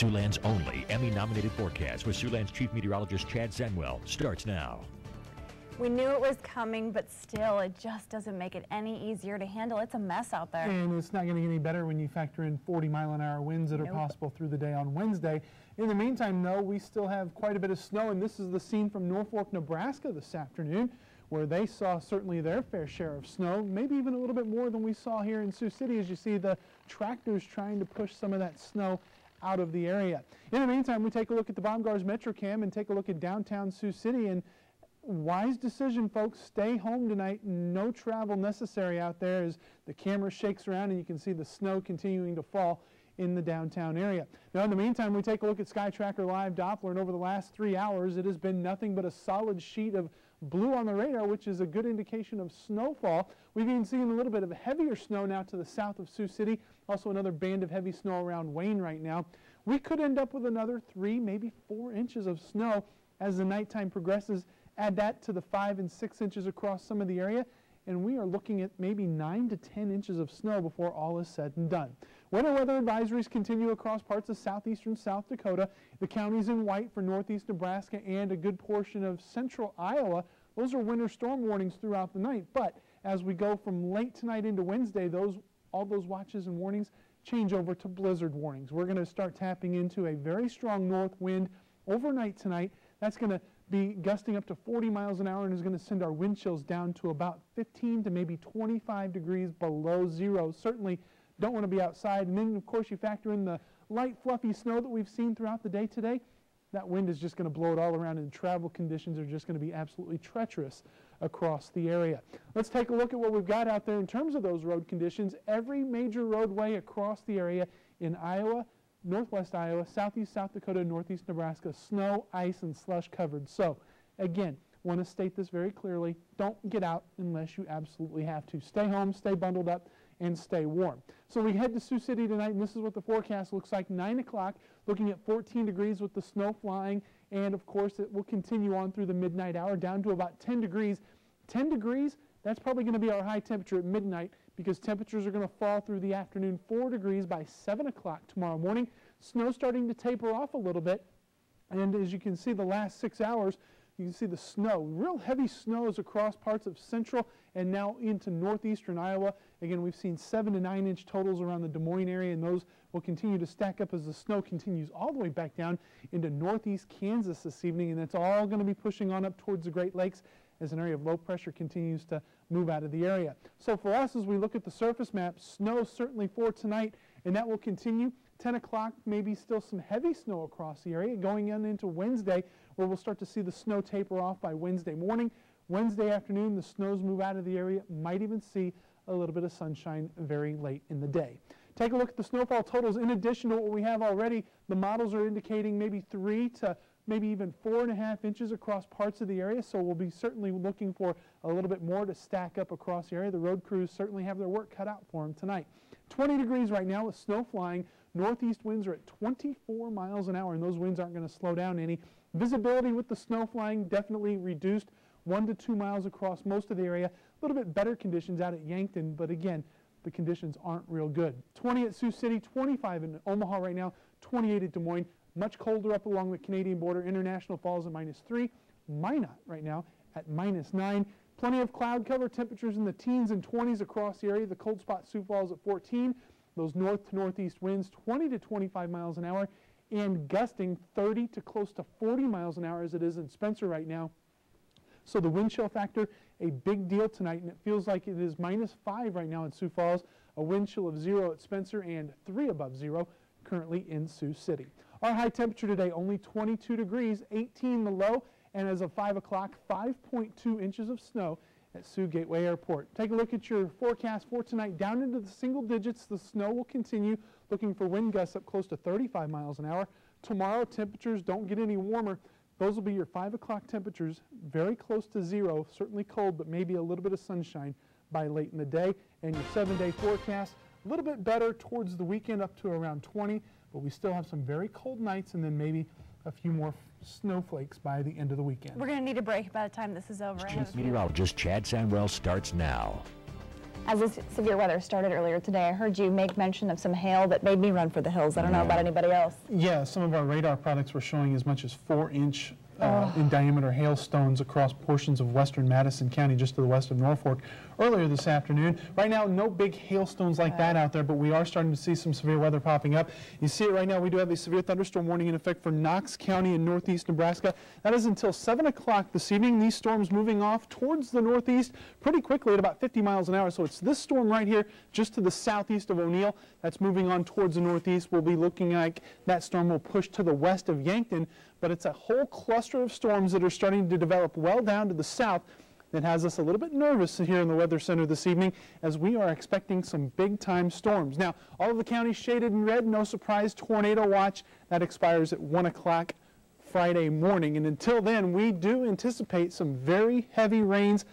Siouxland's only Emmy-nominated forecast with Siouxland's Chief Meteorologist Chad Zenwell starts now. We knew it was coming, but still, it just doesn't make it any easier to handle. It's a mess out there. And it's not going to get any better when you factor in 40-mile-an-hour winds that are possible through the day on Wednesday. In the meantime, though, we still have quite a bit of snow, and this is the scene from Norfolk, Nebraska this afternoon, where they saw certainly their fair share of snow, maybe even a little bit more than we saw here in Sioux City, as you see the tractors trying to push some of that snow out of the area. In the meantime, we take a look at the Bomgaars Metrocam and take a look at downtown Sioux City, and wise decision, folks. Stay home tonight. No travel necessary out there as the camera shakes around and you can see the snow continuing to fall in the downtown area. Now, in the meantime, we take a look at Sky Tracker Live Doppler, and over the last 3 hours, it has been nothing but a solid sheet of blue on the radar, which is a good indication of snowfall. We've even seen a little bit of heavier snow now to the south of Sioux City. Also another band of heavy snow around Wayne right now. We could end up with another 3, maybe 4 inches of snow as the nighttime progresses. Add that to the 5 and 6 inches across some of the area, and we are looking at maybe 9 to 10 inches of snow before all is said and done. Winter weather advisories continue across parts of southeastern South Dakota. The counties in white for northeast Nebraska and a good portion of central Iowa. Those are winter storm warnings throughout the night, but as we go from late tonight into Wednesday, all those watches and warnings change over to blizzard warnings. We're going to start tapping into a very strong north wind overnight tonight. That's going to be gusting up to 40 miles an hour and is going to send our wind chills down to about 15 to maybe 25 degrees below zero. Certainly don't want to be outside. And then, of course, you factor in the light, fluffy snow that we've seen throughout the day today. That wind is just going to blow it all around, and travel conditions are just going to be absolutely treacherous across the area. Let's take a look at what we've got out there in terms of those road conditions. Every major roadway across the area in Iowa, northwest Iowa, southeast South Dakota, northeast Nebraska, snow, ice, and slush covered. So, again, want to state this very clearly. Don't get out unless you absolutely have to. Stay home, stay bundled up, and stay warm. So we head to Sioux City tonight, and this is what the forecast looks like. 9 o'clock, looking at 14 degrees with the snow flying, and of course it will continue on through the midnight hour down to about 10 degrees. 10 degrees, that's probably going to be our high temperature at midnight, because temperatures are going to fall through the afternoon. 4 degrees by 7 o'clock tomorrow morning. Snow starting to taper off a little bit, and as you can see, the last 6 hours, you can see the snow, real heavy snows across parts of central and now into northeastern Iowa. Again, we've seen 7 to 9 inch totals around the Des Moines area, and those will continue to stack up as the snow continues all the way back down into northeast Kansas this evening, and that's all going to be pushing on up towards the Great Lakes as an area of low pressure continues to move out of the area. So for us, as we look at the surface map, snow certainly for tonight, and that will continue. 10 o'clock, maybe still some heavy snow across the area, going into Wednesday, where we'll start to see the snow taper off by Wednesday morning. Wednesday afternoon, the snows move out of the area, might even see a little bit of sunshine very late in the day. Take a look at the snowfall totals. In addition to what we have already, the models are indicating maybe 3 to maybe even 4.5 inches across parts of the area, so we'll be certainly looking for a little bit more to stack up across the area. The road crews certainly have their work cut out for them tonight. 20 degrees right now with snow flying. Northeast winds are at 24 miles an hour, and those winds aren't going to slow down any. Visibility with the snow flying definitely reduced, 1 to 2 miles across most of the area. A little bit better conditions out at Yankton, but again, the conditions aren't real good. 20 at Sioux City, 25 in Omaha right now, 28 at Des Moines. Much colder up along the Canadian border. International Falls at -3. Minot right now at -9. Plenty of cloud cover, temperatures in the teens and 20s across the area. The cold spot Sioux Falls at 14. Those north to northeast winds 20 to 25 miles an hour and gusting 30 to close to 40 miles an hour as it is in Spencer right now. So the wind chill factor, a big deal tonight, and it feels like it is -5 right now in Sioux Falls, a wind chill of 0 at Spencer and 3 above 0 currently in Sioux City. Our high temperature today, only 22 degrees, 18 the low, and as of 5 o'clock, 5.2 inches of snow at Sioux Gateway Airport. Take a look at your forecast for tonight. Down into the single digits, the snow will continue, looking for wind gusts up close to 35 miles an hour. Tomorrow, temperatures don't get any warmer. Those will be your 5 o'clock temperatures, very close to 0, certainly cold, but maybe a little bit of sunshine by late in the day. And your 7-day forecast, a little bit better towards the weekend, up to around 20, but we still have some very cold nights and then maybe a few more snowflakes by the end of the weekend. We're going to need a break by the time this is over. Chief Meteorologist Chad Zenwell starts now. As this severe weather started earlier today, I heard you make mention of some hail that made me run for the hills. I don't know about anybody else. Yeah, some of our radar products were showing as much as 4-inch in diameter hailstones across portions of western Madison County, just to the west of Norfolk, earlier this afternoon. Right now, no big hailstones like that out there, but we are starting to see some severe weather popping up. You see it right now. We do have a severe thunderstorm warning in effect for Knox County in northeast Nebraska. That is until 7 o'clock this evening. These storms moving off towards the northeast pretty quickly at about 50 miles an hour. So it's this storm right here just to the southeast of O'Neill that's moving on towards the northeast. We'll be looking like that storm will push to the west of Yankton, but it's a whole cluster of storms that are starting to develop well down to the south that has us a little bit nervous here in the Weather Center this evening, as we are expecting some big-time storms. Now, all of the counties shaded in red, no surprise, tornado watch. That expires at 1 o'clock Friday morning. And until then, we do anticipate some very heavy rains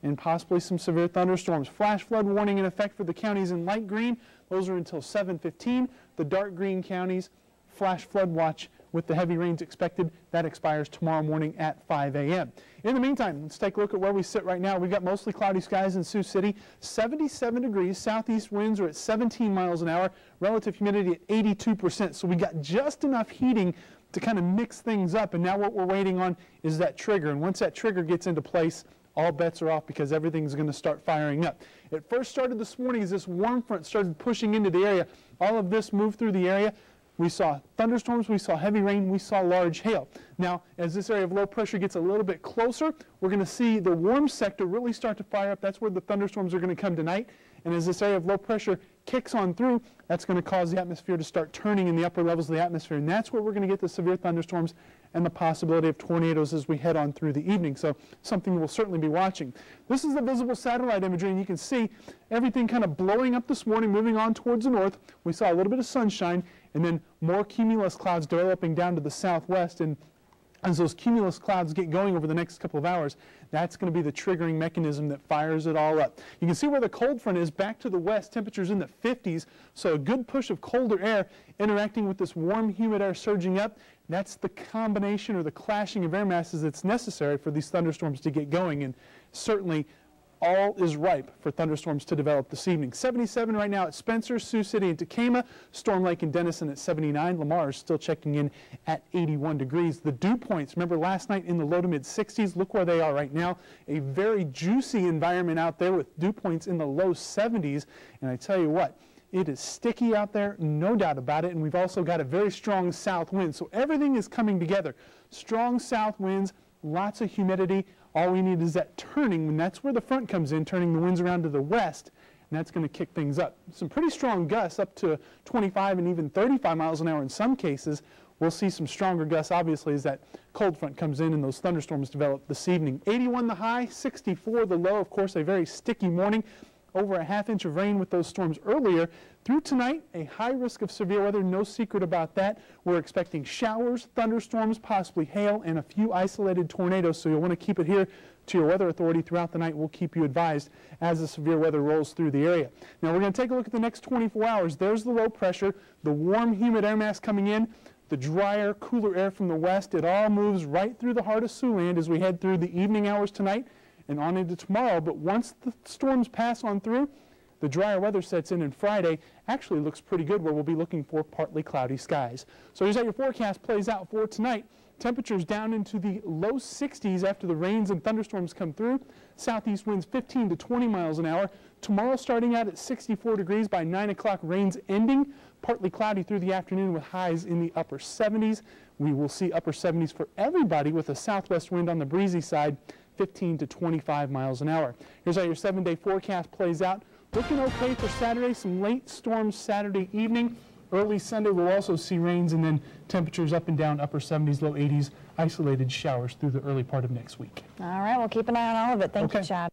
and possibly some severe thunderstorms. Flash flood warning in effect for the counties in light green. Those are until 7:15. The dark green counties, flash flood watch with the heavy rains expected. That expires tomorrow morning at 5 a.m. In the meantime, let's take a look at where we sit right now. We've got mostly cloudy skies in Sioux City, 77 degrees. Southeast winds are at 17 miles an hour, relative humidity at 82%. So we got just enough heating to kind of mix things up. And now what we're waiting on is that trigger. And once that trigger gets into place, all bets are off because everything's going to start firing up. It first started this morning as this warm front started pushing into the area. All of this moved through the area. We saw thunderstorms, we saw heavy rain, we saw large hail. Now, as this area of low pressure gets a little bit closer, we're going to see the warm sector really start to fire up. That's where the thunderstorms are going to come tonight. And as this area of low pressure kicks on through, that's going to cause the atmosphere to start turning in the upper levels of the atmosphere. And that's where we're going to get the severe thunderstorms and the possibility of tornadoes as we head on through the evening. So something we'll certainly be watching. This is the visible satellite imagery, and you can see everything kind of blowing up this morning, moving on towards the north. We saw a little bit of sunshine, and then more cumulus clouds developing down to the southwest. And as those cumulus clouds get going over the next couple of hours, that's going to be the triggering mechanism that fires it all up. You can see where the cold front is back to the west, temperatures in the 50s, so a good push of colder air interacting with this warm, humid air surging up. That's the combination or the clashing of air masses that's necessary for these thunderstorms to get going, and certainly all is ripe for thunderstorms to develop this evening. 77 right now at Spencer, Sioux City, and Tacoma. Storm Lake and Denison at 79. Lamar is still checking in at 81 degrees. The dew points, remember last night in the low to mid 60s. Look where they are right now. A very juicy environment out there with dew points in the low 70s. And I tell you what, it is sticky out there, no doubt about it. And we've also got a very strong south wind. So everything is coming together. Strong south winds, lots of humidity. All we need is that turning, and that's where the front comes in, turning the winds around to the west, and that's going to kick things up. Some pretty strong gusts, up to 25 and even 35 miles an hour in some cases. We'll see some stronger gusts, obviously, as that cold front comes in and those thunderstorms develop this evening. 81 the high, 64 the low. Of course, a very sticky morning. Over a half-inch of rain with those storms earlier. Through tonight, a high risk of severe weather, no secret about that. We're expecting showers, thunderstorms, possibly hail, and a few isolated tornadoes, so you'll want to keep it here to your weather authority throughout the night. We'll keep you advised as the severe weather rolls through the area. Now, we're going to take a look at the next 24 hours. There's the low pressure, the warm, humid air mass coming in, the drier, cooler air from the west. It all moves right through the heart of Siouxland as we head through the evening hours tonight and on into tomorrow. But once the storms pass on through, the drier weather sets in, and Friday actually looks pretty good, where we'll be looking for partly cloudy skies. So here's how your forecast plays out for tonight. Temperatures down into the low 60s after the rains and thunderstorms come through. Southeast winds 15 to 20 miles an hour. Tomorrow starting out at 64 degrees by 9 o'clock, rains ending. Partly cloudy through the afternoon with highs in the upper 70s. We will see upper 70s for everybody with a southwest wind on the breezy side, 15 to 25 miles an hour. Here's how your 7-day forecast plays out. Looking okay for Saturday, some late storms Saturday evening. Early Sunday we'll also see rains, and then temperatures up and down, upper 70s, low 80s, isolated showers through the early part of next week. All right, we'll keep an eye on all of it. Thank you, Chad.